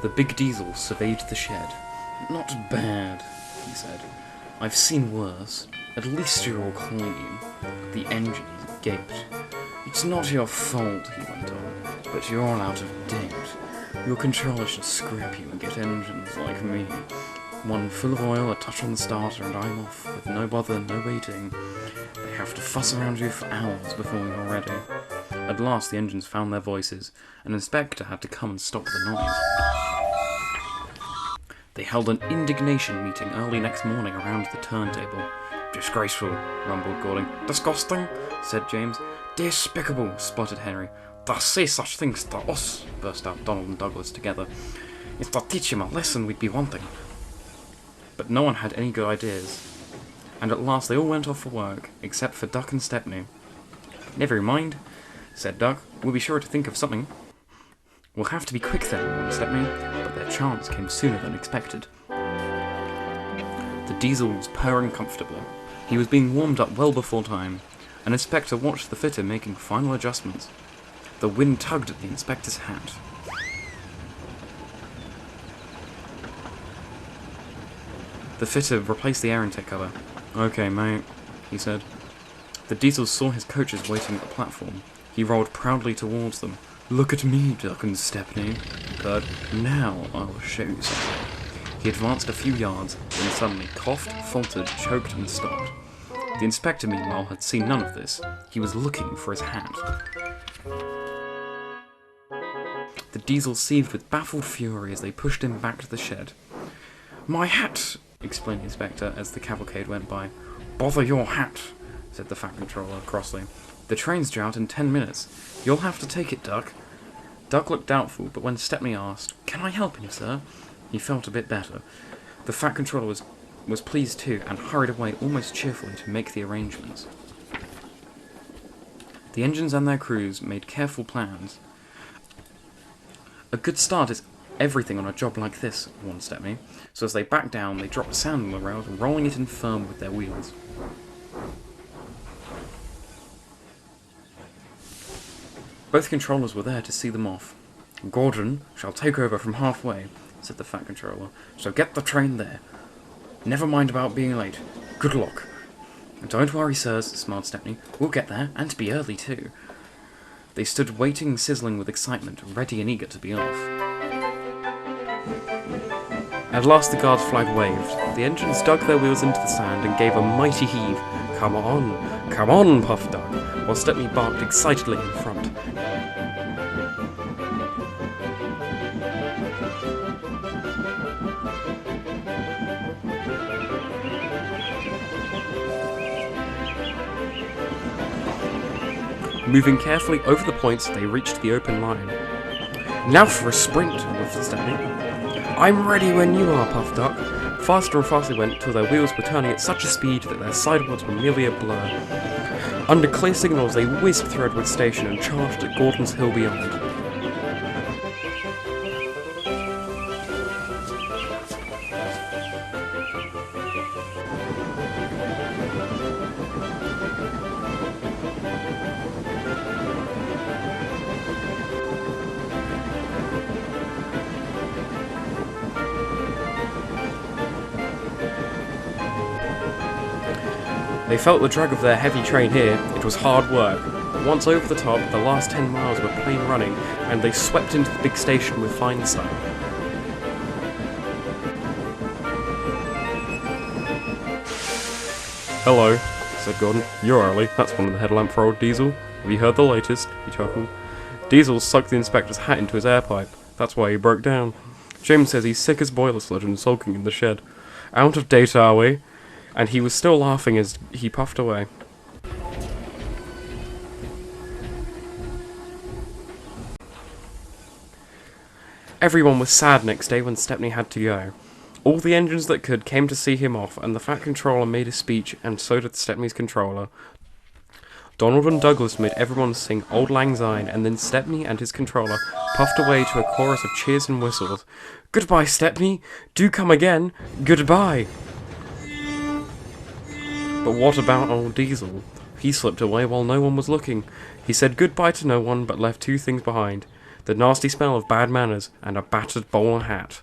The big diesel surveyed the shed. "Not bad," he said. "I've seen worse. At least you're all clean." The engines gaped. "It's not your fault," he went on, "but you're all out of date. Your controller should scrap you and get engines like me. One full of oil, a touch on the starter, and I'm off, with no bother, no waiting. They have to fuss around you for hours before you're ready." At last the engines found their voices. An inspector had to come and stop the noise. They held an indignation meeting early next morning around the turntable. "Disgraceful," rumbled Gordon. "Disgusting," said James. "Despicable," sputtered Henry. "To say such things to us," burst out Donald and Douglas together. "If to teach him a lesson we'd be wanting." But no one had any good ideas, and at last they all went off for work, except for Duck and Stepney. "Never mind," said Duck. "We'll be sure to think of something." "We'll have to be quick then," warned Stepney, but their chance came sooner than expected. The diesel was purring comfortably. He was being warmed up well before time. An inspector watched the fitter making final adjustments. The wind tugged at the inspector's hat. The fitter replaced the air intake cover. "Okay, mate," he said. The diesel saw his coaches waiting at the platform. He rolled proudly towards them. "Look at me, Duck and Stepney," he purred. "Now I'll show you something." He advanced a few yards, then suddenly coughed, faltered, choked, and stopped. The inspector, meanwhile, had seen none of this. He was looking for his hat. The diesel seethed with baffled fury as they pushed him back to the shed. "My hat!" explained the inspector as the cavalcade went by. "Bother your hat!" said the Fat Controller crossly. "The train's due out in 10 minutes. You'll have to take it, Duck." Duck looked doubtful, but when Stepney asked, "Can I help him, sir?" he felt a bit better. The Fat Controller was pleased too, and hurried away almost cheerfully to make the arrangements. The engines and their crews made careful plans. "A good start is everything on a job like this," warned Stepney. So as they backed down, they dropped sand on the rails, rolling it in firm with their wheels. Both controllers were there to see them off. "Gordon shall take over from halfway," said the Fat Controller, "so get the train there. Never mind about being late. Good luck." "Don't worry, sirs," smiled Stepney. "We'll get there, and be early too." They stood waiting, sizzling with excitement, ready and eager to be off. At last the guard's flag waved. The engines dug their wheels into the sand and gave a mighty heave. Come on, puffed Duck, while Stepney barked excitedly in front. Moving carefully over the points, they reached the open line. "Now for a sprint," whispered Stepney. "I'm ready when you are, Puff Duck." Faster and faster they went, till their wheels were turning at such a speed that their sideboards were merely a blur. Under clear signals, they whizzed through Edward Station and charged at Gordon's Hill beyond. They felt the drag of their heavy train here. It was hard work. But once over the top, the last 10 miles were plain running, and they swept into the big station with fine style. "Hello," said Gordon. "You're early. That's one of the headlamp for old Diesel. Have you heard the latest?" he chuckled. Diesel sucked the inspector's hat into his air pipe. That's why he broke down. James says he's sick as boiler sludge and sulking in the shed. "Out of date, are we?" And he was still laughing as he puffed away. Everyone was sad next day when Stepney had to go. All the engines that could came to see him off, and the Fat Controller made a speech, and so did Stepney's controller. Donald and Douglas made everyone sing Auld Lang Syne, and then Stepney and his controller puffed away to a chorus of cheers and whistles. "Goodbye, Stepney! Do come again! Goodbye!" But what about old Diesel? He slipped away while no one was looking. He said goodbye to no one, but left two things behind. the nasty smell of bad manners, and a battered bowler hat.